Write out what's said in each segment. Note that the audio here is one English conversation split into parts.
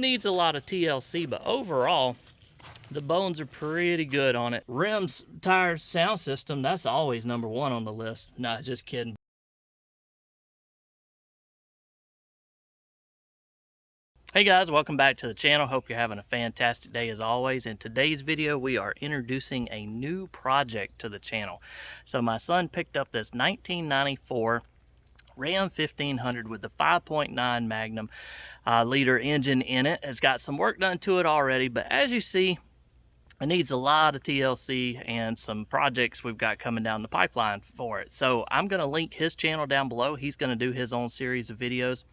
needs a lot of TLC, but overall, the bones are pretty good on it. Rims, tires, sound system, that's always number one on the list. Nah, just kidding. Hey guys, welcome back to the channel. Hope you're having a fantastic day as always. In today's video, we are introducing a new project to the channel. So my son picked up this 1994 Ram 1500 with the 5.9 Magnum liter engine in it. It's got some work done to it already, but as you see, it needs a lot of TLC and some projects we've got coming down the pipeline for it. So I'm going to link his channel down below. He's going to do his own series of videos.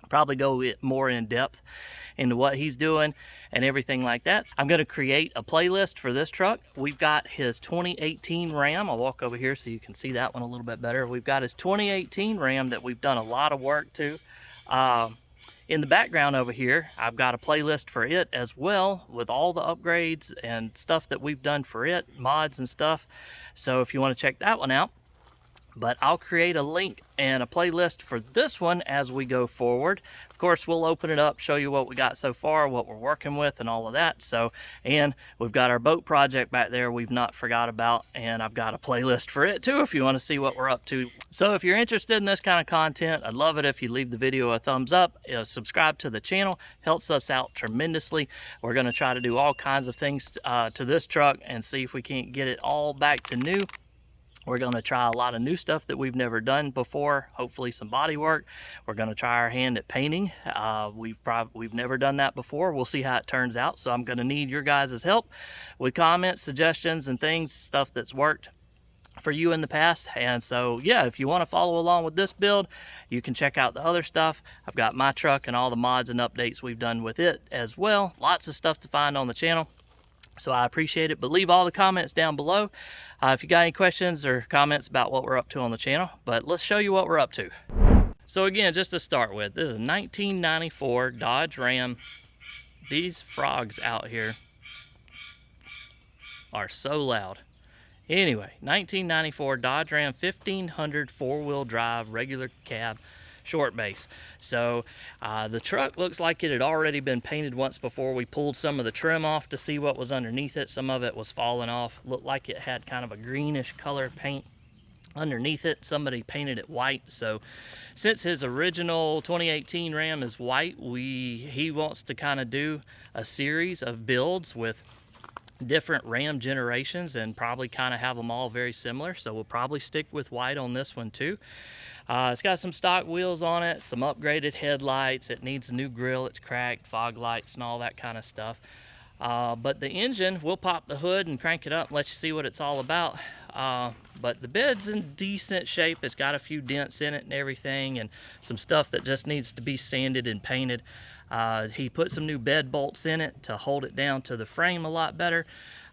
Probably go more in depth into what he's doing and everything like that. I'm going to create a playlist for this truck. We've got his 2018 Ram. I'll walk over here so you can see that one a little bit better. We've got his 2018 Ram that we've done a lot of work to. In the background over here, I've got a playlist for it as well with all the upgrades and stuff that we've done for it, mods and stuff. So if you want to check that one out. But I'll create a link and a playlist for this one as we go forward. Of course, we'll open it up, show you what we got so far, what we're working with and all of that. So, and we've got our boat project back there we've not forgot about, and I've got a playlist for it too if you want to see what we're up to. So if you're interested in this kind of content, I'd love it if you leave the video a thumbs up, subscribe to the channel, helps us out tremendously. We're going to try to do all kinds of things to this truck and see if we can't get it all back to new. We're going to try a lot of new stuff that we've never done before, hopefully some body work. We're going to try our hand at painting. We've never done that before. We'll see how it turns out. So I'm going to need your guys' help with comments, suggestions, and things, stuff that's worked for you in the past. And so, yeah, if you want to follow along with this build, you can check out the other stuff. I've got my truck and all the mods and updates we've done with it as well. Lots of stuff to find on the channel. So I appreciate it, but leave all the comments down below if you got any questions or comments about what we're up to on the channel. But let's show you what we're up to. So again, just to start with, this is a 1994 Dodge Ram. These frogs out here are so loud. Anyway, 1994 Dodge Ram 1500 four-wheel drive, regular cab, short base. So the truck looks like it had already been painted once before. We pulled some of the trim off to see what was underneath it. Some of it was falling off. Looked like it had kind of a greenish color paint underneath it. Somebody painted it white. So since his original 2018 Ram is white, he wants to kind of do a series of builds with different Ram generations and probably kind of have them all very similar. So we'll probably stick with white on this one too. It's got some stock wheels on it, some upgraded headlights. It needs a new grille. It's cracked, fog lights and all that kind of stuff. But the engine, we'll pop the hood and crank it up and let you see what it's all about. But the bed's in decent shape. It's got a few dents in it and everything, and some stuff that just needs to be sanded and painted. He put some new bed bolts in it to hold it down to the frame a lot better.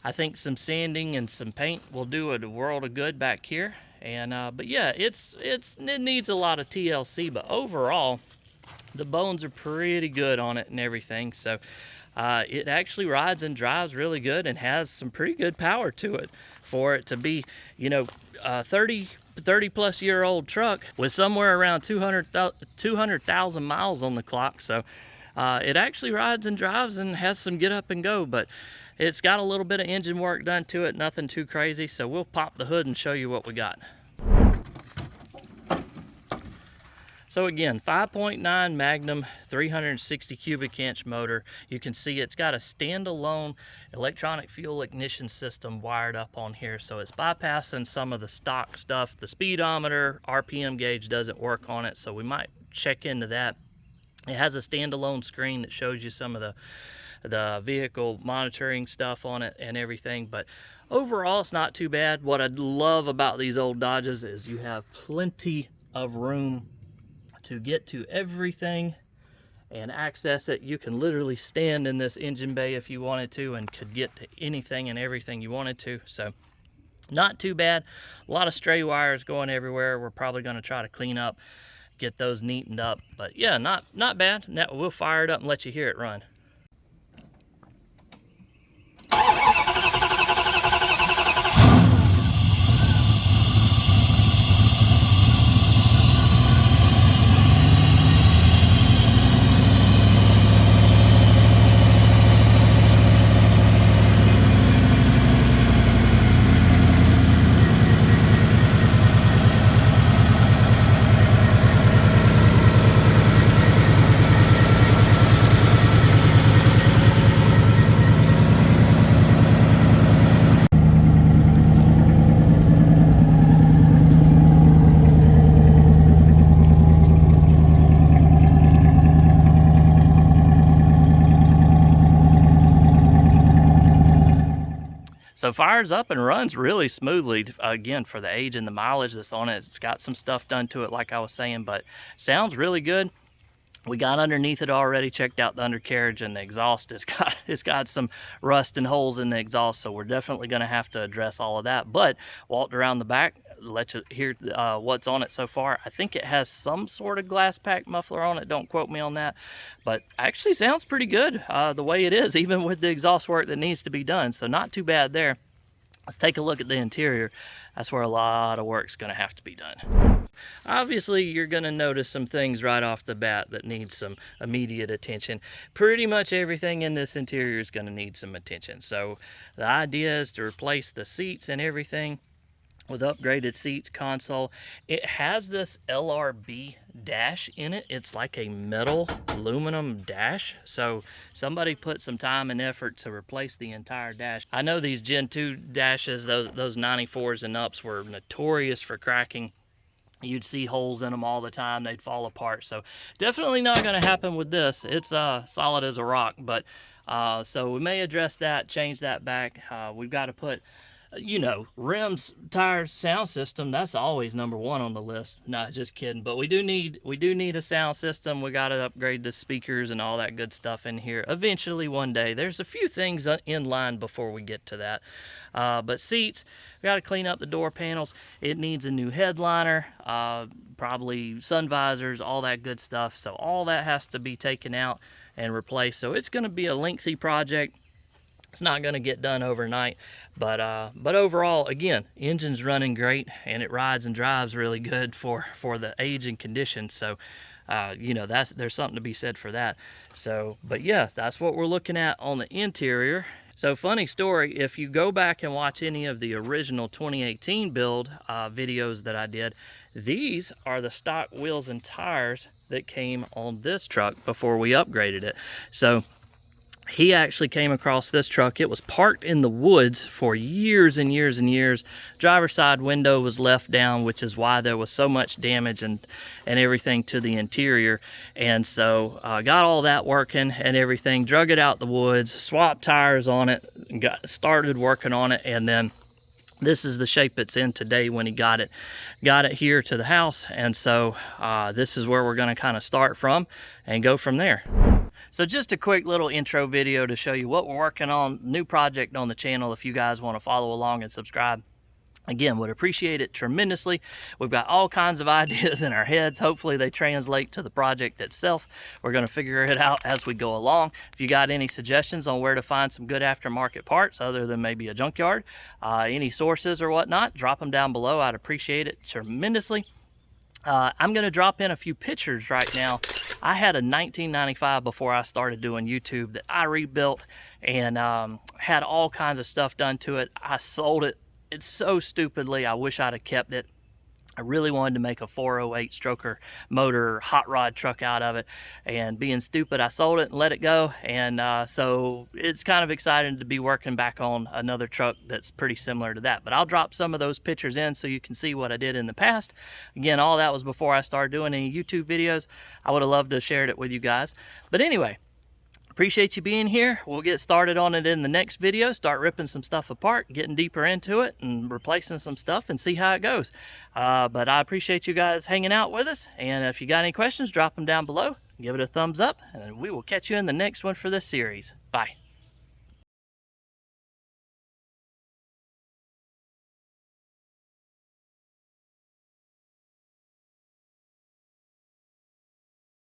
I think some sanding and some paint will do a world of good back here. And but yeah, it needs a lot of TLC, but overall the bones are pretty good on it and everything. So it actually rides and drives really good and has some pretty good power to it for it to be, you know, 30 plus year old truck with somewhere around 200,000 miles on the clock. So it actually rides and drives and has some get up and go, but it's got a little bit of engine work done to it, nothing too crazy. So we'll pop the hood and show you what we got. So again, 5.9 Magnum, 360 cubic inch motor. You can see it's got a standalone electronic fuel ignition system wired up on here. So it's bypassing some of the stock stuff. The speedometer, RPM gauge doesn't work on it, so we might check into that. It has a standalone screen that shows you some of the vehicle monitoring stuff on it and everything, but overall it's not too bad. What I love about these old Dodges is you have plenty of room to get to everything and access it. You can literally stand in this engine bay if you wanted to and could get to anything and everything you wanted to. So not too bad. A lot of stray wires going everywhere. We're probably going to try to clean up, get those neatened up, but yeah, not bad. Now we'll fire it up and let you hear it run. So fires up and runs really smoothly. Again, for the age and the mileage that's on it, it's got some stuff done to it, like I was saying, but sounds really good. We got underneath it already, checked out the undercarriage, and the exhaust it's got some rust and holes in the exhaust, so we're definitely going to have to address all of that. But walked around the back, let you hear what's on it so far. I think it has some sort of glass pack muffler on it. Don't quote me on that, but actually sounds pretty good the way it is, even with the exhaust work that needs to be done. So not too bad there. Let's take a look at the interior. That's where a lot of work's going to have to be done. Obviously, you're going to notice some things right off the bat that need some immediate attention. Pretty much everything in this interior is going to need some attention. So the idea is to replace the seats and everything with upgraded seats, console. It has this LRB dash in it. It's like a metal aluminum dash, so somebody put some time and effort to replace the entire dash. I know these Gen 2 dashes, those 94s and ups, were notorious for cracking. You'd see holes in them all the time. They'd fall apart. So definitely not going to happen with this. It's solid as a rock. But so we may address that, change that back. We've got to put, you know, rims, tires, sound system. That's always number one on the list. Not just kidding. But we do need a sound system. We got to upgrade the speakers and all that good stuff in here eventually one day. There's a few things in line before we get to that. But seats, we got to clean up the door panels. It needs a new headliner, probably sun visors, all that good stuff. So all that has to be taken out and replaced. So it's going to be a lengthy project. It's not going to get done overnight, but overall, again, engine's running great, and it rides and drives really good for the age and condition. So, you know, there's something to be said for that. So, but yeah, that's what we're looking at on the interior. So, funny story, if you go back and watch any of the original 2018 build videos that I did, these are the stock wheels and tires that came on this truck before we upgraded it. So he actually came across this truck. It was parked in the woods for years and years and years. Driver's side window was left down, which is why there was so much damage and everything to the interior. And so got all that working and everything, drug it out the woods, swapped tires on it, got started working on it, and then this is the shape it's in today when he got it here to the house. And so this is where we're going to kind of start from and go from there. So just a quick little intro video to show you what we're working on, new project on the channel. If you guys want to follow along and subscribe, again, would appreciate it tremendously. We've got all kinds of ideas in our heads. Hopefully they translate to the project itself. We're going to figure it out as we go along. If you got any suggestions on where to find some good aftermarket parts other than maybe a junkyard, any sources or whatnot, drop them down below. I'd appreciate it tremendously. I'm going to drop in a few pictures right now. I had a 1995 before I started doing YouTube that I rebuilt and had all kinds of stuff done to it. I sold it. It's so stupidly. I wish I'd have kept it. I really wanted to make a 408 stroker motor hot rod truck out of it, and being stupid, I sold it and let it go. And so it's kind of exciting to be working back on another truck that's pretty similar to that. But I'll drop some of those pictures in so you can see what I did in the past. Again, all that was before I started doing any YouTube videos. I would have loved to have shared it with you guys. But anyway, appreciate you being here. We'll get started on it in the next video, start ripping some stuff apart, getting deeper into it and replacing some stuff and see how it goes. But I appreciate you guys hanging out with us. And if you got any questions, drop them down below. Give it a thumbs up, and we will catch you in the next one for this series. Bye.